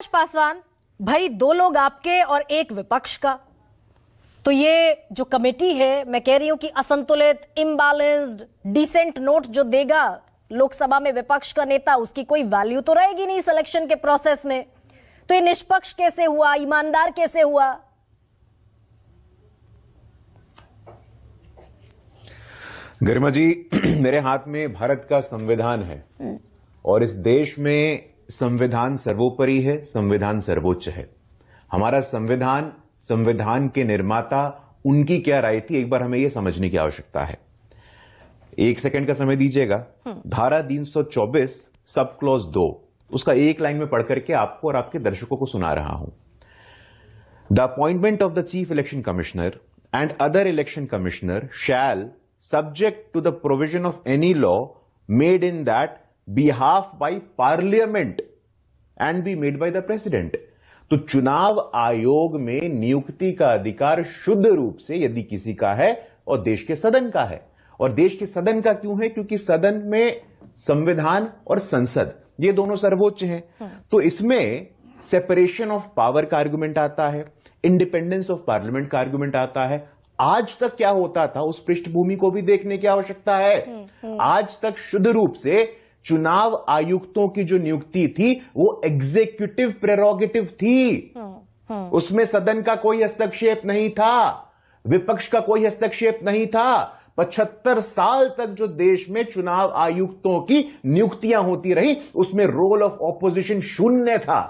कैलाश पासवान, भाई दो लोग आपके और एक विपक्ष का, तो ये जो कमेटी है, मैं कह रही हूं कि असंतुलित, इम्बैलेंस्ड, डिसेंट नोट जो देगा लोकसभा में विपक्ष का नेता, उसकी कोई वैल्यू तो रहेगी नहीं सिलेक्शन के प्रोसेस में। तो ये निष्पक्ष कैसे हुआ, ईमानदार कैसे हुआ? गरिमा जी, मेरे हाथ में भारत का संविधान है और इस देश में संविधान सर्वोपरि है, संविधान सर्वोच्च है। हमारा संविधान, संविधान के निर्माता, उनकी क्या राय थी, एक बार हमें यह समझने की आवश्यकता है। 1 सेकंड का समय दीजिएगा। धारा 324 सब क्लॉज 2, उसका एक लाइन में पढ़ करके आपको और आपके दर्शकों को सुना रहा हूं। The appointment of the chief election commissioner and other election commissioner shall subject to the provision of any law made in that behalf by parliament and be made by the president। तो चुनाव आयोग में नियुक्ति का अधिकार शुद्ध रूप से यदि किसी का है और देश के सदन का है। और देश के सदन का क्यों है? क्योंकि सदन में संविधान और संसद ये दोनों सर्वोच्च हैं। तो इसमें सेपरेशन ऑफ पावर का आर्गुमेंट आता है, इंडिपेंडेंस ऑफ पार्लियामेंट का आर्गुमेंट आता है। आज तक क्या होता था उस पृष्ठभूमि को भी देखने की आवश्यकता है। आज तक शुद्ध रूप से चुनाव आयुक्तों की जो नियुक्ति थी वो एग्जीक्यूटिव प्रेरोगेटिव थी। उसमें सदन का कोई हस्तक्षेप नहीं था, विपक्ष का कोई हस्तक्षेप नहीं था। 75 साल तक जो देश में चुनाव आयुक्तों की नियुक्तियां होती रही, उसमें रोल ऑफ ऑपोजिशन शून्य था।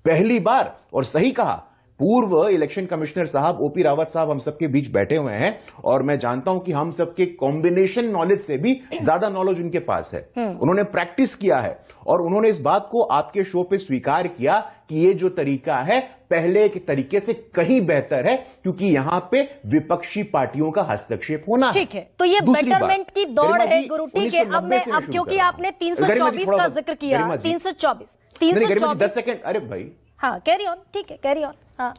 पहली बार, और सही कहा, पूर्व इलेक्शन कमिश्नर साहब ओपी रावत साहब हम सबके बीच बैठे हुए हैं और मैं जानता हूं कि हम सबके कॉम्बिनेशन नॉलेज से भी ज्यादा नॉलेज उनके पास है। उन्होंने प्रैक्टिस किया है और उन्होंने इस बात को आपके शो पे स्वीकार किया कि ये जो तरीका है पहले के तरीके से कहीं बेहतर है, क्योंकि यहां पे विपक्षी पार्टियों का हस्तक्षेप होना है। ठीक है, तो ये बेटरमेंट की दौड़ है गुरुटी के। अब क्योंकि आपने 324 का जिक्र किया, 324 10 सेकंड। अरे भाई, हाँ कैरी ऑन, ठीक है कैरी ऑन। हाँ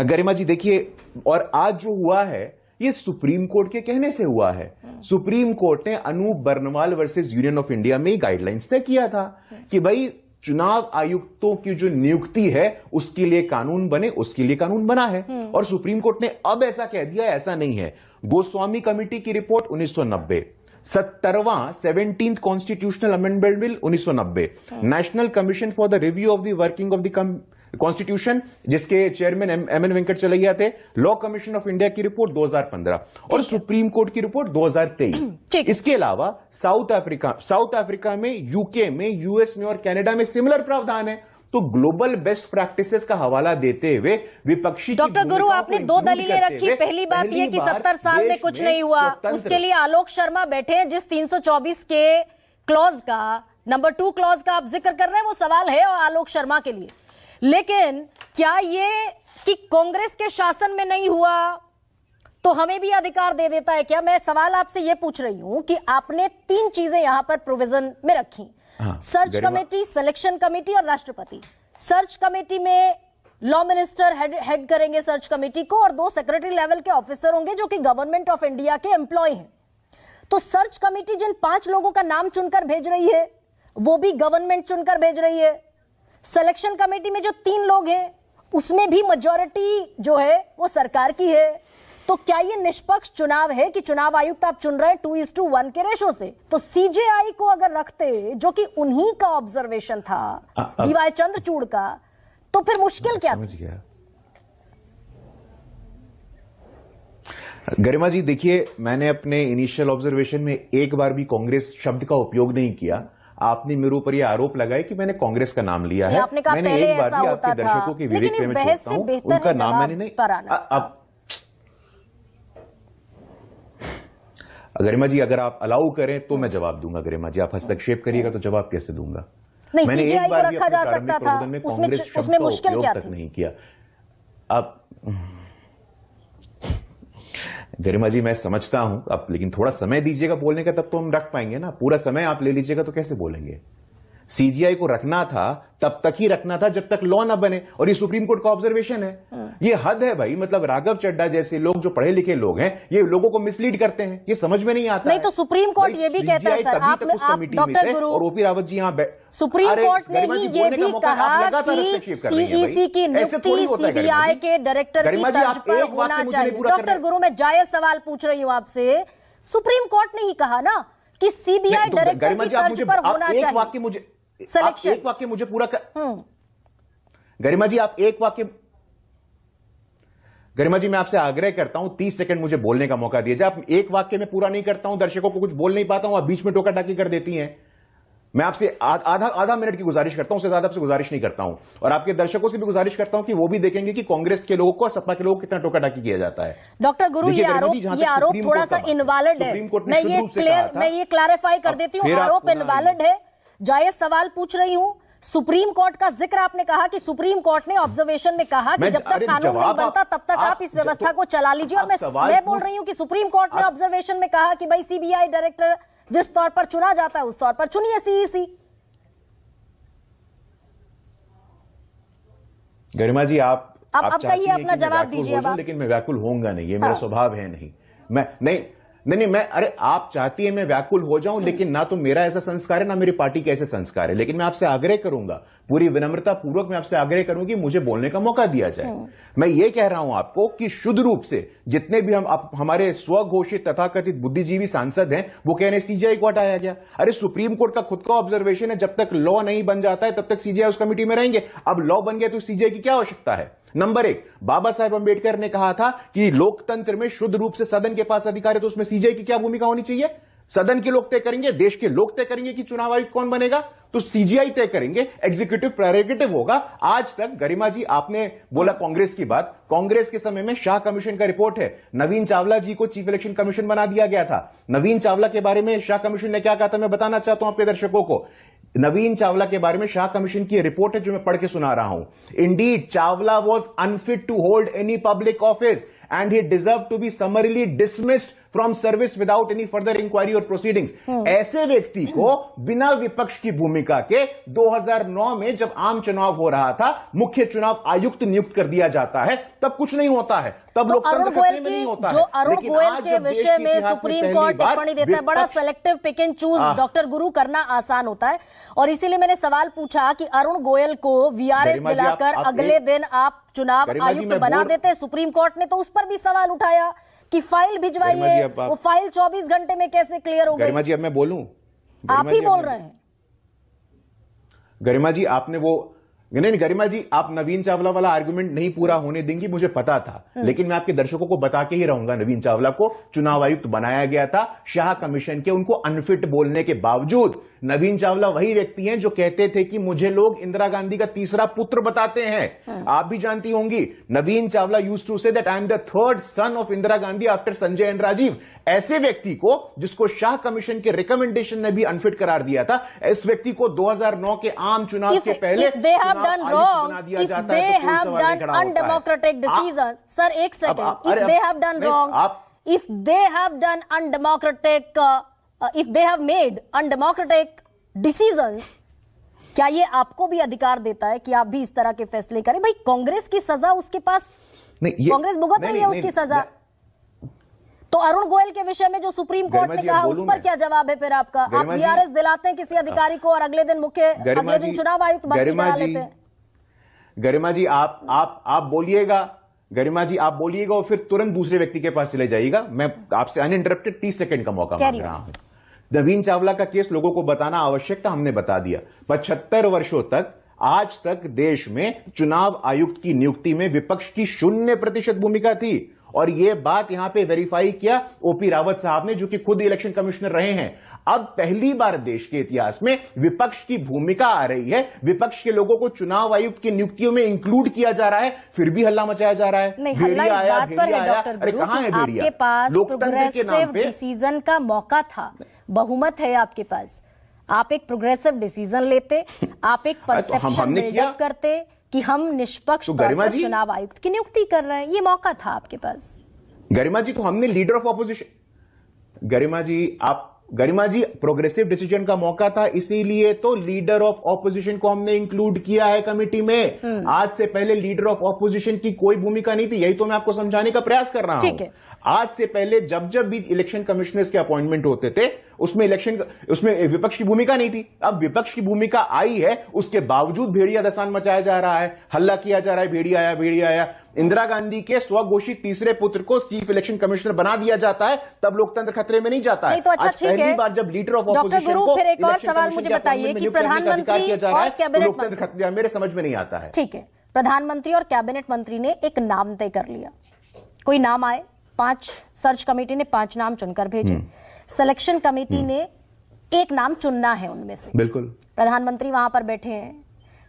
गरिमा जी देखिए, और आज जो हुआ है ये सुप्रीम कोर्ट के कहने से हुआ है। सुप्रीम कोर्ट ने Anoop Barnwal versus union of India में गाइडलाइंस तय किया था कि भाई चुनाव आयुक्तों की जो नियुक्ति है उसके लिए कानून बने, उसके लिए कानून बना है। और सुप्रीम कोर्ट ने अब ऐसा कह दिया, ऐसा नहीं है। गोस्वामी कमेटी की report 1990, 17th constitutional amendment bill 1990, national commission for the review of the working of the constitution जिसके चेयरमैन एमएन वेंकटचलैया थे, लॉ कमीशन ऑफ इंडिया की रिपोर्ट 2015 और सुप्रीम कोर्ट की रिपोर्ट 2023। इसके अलावा साउथ अफ्रीका में, यूके में, यूएस में और कनाडा में सिमिलर प्रावधान है। तो ग्लोबल बेस्ट प्रैक्टिसेस का हवाला देते हुए विपक्षी डॉक्टर गुरु, आपने 2 दलीलें रखी। पहली बात यह कि 70 साल में कुछ नहीं हुआ, उसके लिए आलोक शर्मा बैठे हैं। जिस 324 के क्लॉज का, नंबर 2 क्लॉज का आप जिक्र कर रहे हैं, वो सवाल है और आलोक शर्मा के लिए। लेकिन क्या ये कि कांग्रेस के शासन में नहीं हुआ तो हमें भी अधिकार दे देता है क्या? मैं सवाल आपसे यह पूछ रही हूं कि आपने 3 चीजें यहां पर प्रोविजन में रखी, सर्च कमेटी, सिलेक्शन कमेटी और राष्ट्रपति। सर्च कमेटी में लॉ मिनिस्टर हेड करेंगे सर्च कमेटी को और 2 सेक्रेटरी लेवल के ऑफिसर होंगे जो कि गवर्नमेंट ऑफ इंडिया के एम्प्लॉय हैं। तो सर्च कमेटी जिन 5 लोगों का नाम चुनकर भेज रही है वो भी गवर्नमेंट चुनकर भेज रही है। सिलेक्शन कमेटी में जो 3 लोग हैं उसमें भी मेजॉरिटी जो है वो सरकार की है। तो क्या ये निष्पक्ष चुनाव है कि चुनाव आयुक्त आप चुन रहे हैं 2:1 के रेशो से? तो सीजेआई को अगर रखते, जो कि उन्हीं का ऑब्जर्वेशन था, डीवाई चंद्रचूड़ का, तो फिर मुश्किल क्या थी? गरिमा जी देखिए, मैंने अपने इनिशियल ऑब्जर्वेशन में एक बार भी कांग्रेस शब्द का उपयोग नहीं किया। आपने मेरे ऊपर यह आरोप लगाया कि मैंने कांग्रेस का नाम लिया है। मैंने एक बार भी आपके दर्शकों के विवेक में छोड़ता हूं, उनका नाम मैंने नहीं। अब गरिमा जी अगर आप अलाउ करें तो मैं जवाब दूंगा। गरिमा जी आप हस्तक्षेप करिएगा तो जवाब कैसे दूंगा? मैंने एक बार भी अपने प्रारंभिक प्रबोधन में कांग्रेस शब्द का उपयोग तक नहीं किया। अब गरिमा जी मैं समझता हूं अब, लेकिन थोड़ा समय दीजिएगा बोलने का, तब तो हम रख पाएंगे ना। पूरा समय आप ले लीजिएगा तो कैसे बोलेंगे? सीजीआई को रखना था तब तक ही रखना था जब तक लॉ ना बने, और ये सुप्रीम कोर्ट का ऑब्जर्वेशन है। ये हद है भाई, मतलब राघव चड्ढा जैसे लोग जो पढ़े लिखे लोग हैं ये लोगों को मिसलीड करते हैं, ये समझ में नहीं आता। नहीं तो सुप्रीम कोर्ट ये भी कहता है सर, आप डॉक्टर गुरु, और ओपी रावत जी यहाँ सुप्रीम कोर्ट ने ही ये भी कहा कि सीईसी की नियुक्ति सीबीआई के डायरेक्टर की तर्ज पर होना चाहिए। डॉक्टर गुरु, मैं जायज सवाल पूछ रही हूं आपसे, सुप्रीम कोर्ट ने ही कहा ना कि सीबीआई डायरेक्टर की तर्ज पर होना चाहिए। एक वाक्य मुझे पूरा गरिमा जी, आप एक वाक्य, गरिमा जी मैं आपसे आग्रह करता हूं 30 सेकंड मुझे बोलने का मौका दीजिए। आप एक वाक्य में पूरा नहीं करता हूं, दर्शकों को कुछ बोल नहीं पाता हूं, आप बीच में टोका टाकी कर देती हैं। मैं आपसे आधा मिनट की गुजारिश करता हूं, उससे ज्यादा आपसे गुजारिश नहीं करता हूं, और आपके दर्शकों से भी गुजारिश करता हूं कि वो भी देखेंगे कि कांग्रेस के लोगों को, सपा के लोगों को कितना टोका टाकी किया जाता है। डॉक्टर गुरु, ये आरोप थोड़ा सा इनवैलिड है, मैं ये क्लैरिफाई कर देती हूँ, आरोप इनवैलिड है। जायज सवाल पूछ रही हूं, सुप्रीम कोर्ट का जिक्र आपने कहा कि सुप्रीम कोर्ट ने ऑब्जर्वेशन में कहा कि जब तक कानून नहीं बनता तब तक आप इस व्यवस्था को चला लीजिए, और मैं बोल रही हूं कि सुप्रीम कोर्ट ने ऑब्जर्वेशन में कहा कि भाई सीबीआई डायरेक्टर जिस तौर पर चुना जाता है उस तौर पर चुनिए सीईसी। गरिमा जी आप कहिए, अपना जवाब दीजिए। लेकिन मैं व्याकुल होऊंगा नहीं, ये मेरा स्वभाव है नहीं। मैं अरे आप चाहती है मैं व्याकुल हो जाऊं, लेकिन ना तो मेरा ऐसा संस्कार है ना मेरी पार्टी का ऐसा संस्कार है। लेकिन मैं आपसे आग्रह करूंगा, पूरी विनम्रता पूर्वक मैं आपसे आग्रह करूंगी मुझे बोलने का मौका दिया जाए। मैं ये कह रहा हूं आपको कि शुद्ध रूप से जितने भी हमारे स्वघोषित तथाकथित बुद्धिजीवी सांसद हैं वो कह रहे हैं सीजीआई को हटाया गया। अरे सुप्रीम कोर्ट का खुद का ऑब्जर्वेशन है, जब तक लॉ नहीं बन जाता है तब तक सीजीआई उस कमिटी में रहेंगे। अब लॉ बन गया तो सीजीआई की क्या आवश्यकता है? नंबर एक, बाबा साहेब अंबेडकर ने कहा था कि लोकतंत्र में शुद्ध रूप से सदन के पास अधिकार है, तो उसमें सीजीआई की क्या भूमिका होनी चाहिए? सदन के लोग तय करेंगे, देश के लोग तय करेंगे कि चुनाव आयुक्त कौन बनेगा, तो सीजीआई तय करेंगे, एग्जीक्यूटिव प्रेरोगेटिव होगा। आज तक गरिमा जी आपने बोला कांग्रेस की बात, कांग्रेस के समय में शाह कमीशन का रिपोर्ट है, नवीन चावला जी को चीफ इलेक्शन कमीशन बना दिया गया था। नवीन चावला के बारे में शाह कमीशन ने क्या कहा था मैं बताना चाहता हूं आपके दर्शकों को। नवीन चावला के बारे में शाह कमीशन की रिपोर्ट है जो मैं पढ़ के सुना रहा हूं। Indeed Chawla was unfit to hold any public office and he deserve to be summarily dismissed from service without any further inquiry और प्रोसीडिंग्स। ऐसे व्यक्ति को बिना विपक्ष की भूमिका के 2009 में जब आम चुनाव हो रहा था मुख्य चुनाव आयुक्त नियुक्त कर दिया जाता है, तब कुछ नहीं होता है, तब लोकतंत्र खतरे में नहीं होता है। जो अरुण गोयल के विषय में सुप्रीम कोर्ट टिप्पणी देता है, बड़ा selective pick and choose doctor गुरु करना आसान होता है, और इसीलिए मैंने सवाल पूछा कि अरुण गोयल को वीआरएस दिलाकर अगले दिन आप चुनाव आयुक्त बना देते। सुप्रीम कोर्ट ने तो उस पर भी सवाल उठाया कि फाइल भिजवाइए, वो फाइल 24 घंटे में कैसे क्लियर हो गई? गरिमा जी अब मैं बोलूं? आप ही बोल रहे हैं। गरिमा जी आपने वो नहीं, गरिमा जी आप नवीन चावला वाला आर्गुमेंट नहीं पूरा होने देंगी, मुझे पता था, लेकिन मैं आपके दर्शकों को बता के ही रहूंगा। नवीन चावला को चुनाव आयुक्त बनाया गया था शाह कमीशन के उनको अनफिट बोलने के बावजूद। नवीन चावला वही व्यक्ति हैं जो कहते थे कि मुझे लोग इंदिरा गांधी का तीसरा पुत्र बताते हैं। आप भी जानती होंगी Navin Chawla used to say that I am the third son of Indira Gandhi after Sanjay and Rajiv. ऐसे व्यक्ति को जिसको शाह कमीशन के रिकमेंडेशन ने भी अनफिट करार दिया था, इस व्यक्ति को 2009 के आम चुनाव से पहले done wrong, if they have done undemocratic decisions, sir, एक second, if they have done wrong, if they have done undemocratic, if they have made undemocratic decisions, क्या ये आपको भी अधिकार देता है कि आप भी इस तरह के फैसले करें? भाई कांग्रेस की सजा उसके पास, कांग्रेस भुगत रही है उसकी सजा। तो अरुण गोयल के विषय में जो सुप्रीम कोर्ट ने कहा उस पर क्या जवाब है फिर आपका? आप वीआरएस दिलाते हैं किसी अधिकारी को और अगले दिन चुनाव आयुक्त भर्ती करा लेते हैं। गरिमा जी आप बोलिएगा, गरिमा जी आप बोलिएगा और फिर तुरंत दूसरे व्यक्ति के पास चले जाइएगा। मैं आपसे अनइंटरप्टेड 30 सेकंड का मौका मांग रहा हूं। नवीन चावला का केस लोगों को बताना आवश्यक था, हमने बता दिया। 75 वर्षों तक आज तक देश में चुनाव आयुक्त की नियुक्ति में विपक्ष की 0% भूमिका थी, और यह बात यहां पे वेरीफाई किया ओपी रावत साहब ने, जो कि खुद इलेक्शन कमिश्नर रहे हैं। अब पहली बार देश के इतिहास में विपक्ष की भूमिका आ रही है, विपक्ष के लोगों को चुनाव आयुक्त की नियुक्तियों में इंक्लूड किया जा रहा है, फिर भी हल्ला मचाया जा रहा है। भेड़िया आया, अरे कहां है भेड़िया? आपके पास प्रोग्रेसिव डिसीजन का मौका था, बहुमत है आपके पास, आप एक प्रोग्रेसिव डिसीजन लेते, आप एक परसेप्शन बिल्डअप करते कि हम निष्पक्ष तौर पर चुनाव आयुक्त की नियुक्ति कर रहे हैं, ये मौका था आपके पास। गरिमा जी तो हमने लीडर ऑफ ऑपोजिशन, गरिमा जी आप गरिमा जी, प्रोग्रेसिव डिसीजन का मौका था, इसीलिए तो लीडर ऑफ ऑपोजिशन को हमने इंक्लूड किया है कमेटी में। आज से पहले लीडर ऑफ ऑपोजिशन की कोई भूमिका नहीं थी, यही तो मैं आपको समझाने का प्रयास कर रहा हूं। आज से पहले जब जब भी इलेक्शन कमिश्नर्स के अपॉइंटमेंट होते थे, उसमें विपक्ष की भूमिका नहीं थी। अब विपक्ष की भूमिका आई है, उसके बावजूद भेड़िया दसान मचाया जा रहा है, हल्ला किया जा रहा है, भेड़िया आया, भेड़िया आया। इंदिरा गांधी के स्वघोषित तीसरे पुत्र को चीफ इलेक्शन कमिश्नर बना दिया जाता है, तब लोकतंत्र खतरे में नहीं जाता है। तो अच्छा, ठीक है। पहली बार जब लीडर ऑफ ऑपोजिशन को फिर एक और सवाल मुझे बताइए कि प्रधानमंत्री और कैबिनेट मंत्री, मेरे समझ में नहीं आता है। ठीक है, प्रधानमंत्री और कैबिनेट मंत्री ने एक नाम तय कर लिया, कोई नाम आए, 5 सर्च कमेटी ने 5 नाम चुनकर भेजे, सिलेक्शन कमेटी ने एक नाम चुनना है उनमें से। बिल्कुल, प्रधानमंत्री वहां पर बैठे हैं,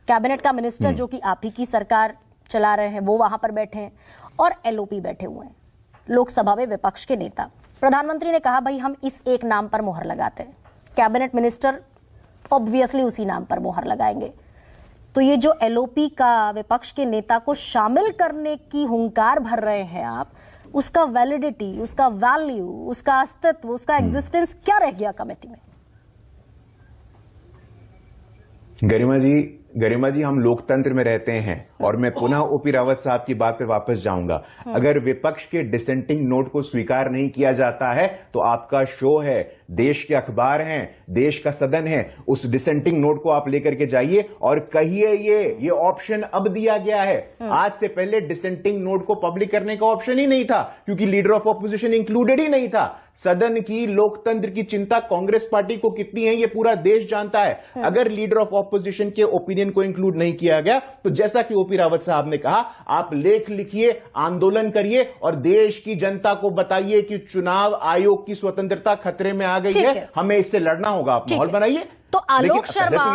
कैबिनेट का मिनिस्टर जो कि आप ही की सरकार चला रहे हैं वो वहां पर बैठे हैं, और एलओपी बैठे हुए हैं, लोकसभा में विपक्ष के नेता। प्रधानमंत्री ने कहा भाई हम इस एक नाम पर मोहर लगाते हैं, कैबिनेट मिनिस्टर ऑब्वियसली उसी नाम पर मोहर लगाएंगे। तो ये जो एलओपी का विपक्ष के नेता को शामिल करने की हुंकार भर रहे हैं आप, उसका वैलिडिटी, उसका वैल्यू, उसका अस्तित्व, उसका एग्जिस्टेंस क्या रह गया कमेटी में? गरिमा जी, हम लोकतंत्र में रहते हैं, और मैं पुनः ओपी रावत साहब की बात पे वापस जाऊंगा। अगर विपक्ष के डिसेंटिंग नोट को स्वीकार नहीं किया जाता है तो आपका शो है, देश के अखबार हैं, देश का सदन है, उस डिसेंटिंग नोट को आप लेकर के जाइए और कहिए ये ऑप्शन अब दिया गया है। आज से पहले डिसेंटिंग नोट को पब्लिक करने का ऑप्शन ही नहीं था, क्योंकि लीडर ऑफ ऑपोजिशन इंक्लूडेड ही नहीं था। सदन की, लोकतंत्र की चिंता कांग्रेस पार्टी को कितनी है ये पूरा देश जानता है। अगर लीडर ऑफ ऑपोजिशन के ओपिनियन को इंक्लूड नहीं किया गया तो जैसा कि ओपी रावत साहब ने कहा, आप लेख लिखिए, आंदोलन करिए और देश की जनता को बताइए कि चुनाव आयोग की स्वतंत्रता खतरे में आ गई है, हमें इससे लड़ना होगा। आप माहौल बनाइए। तो आलोक शर्मा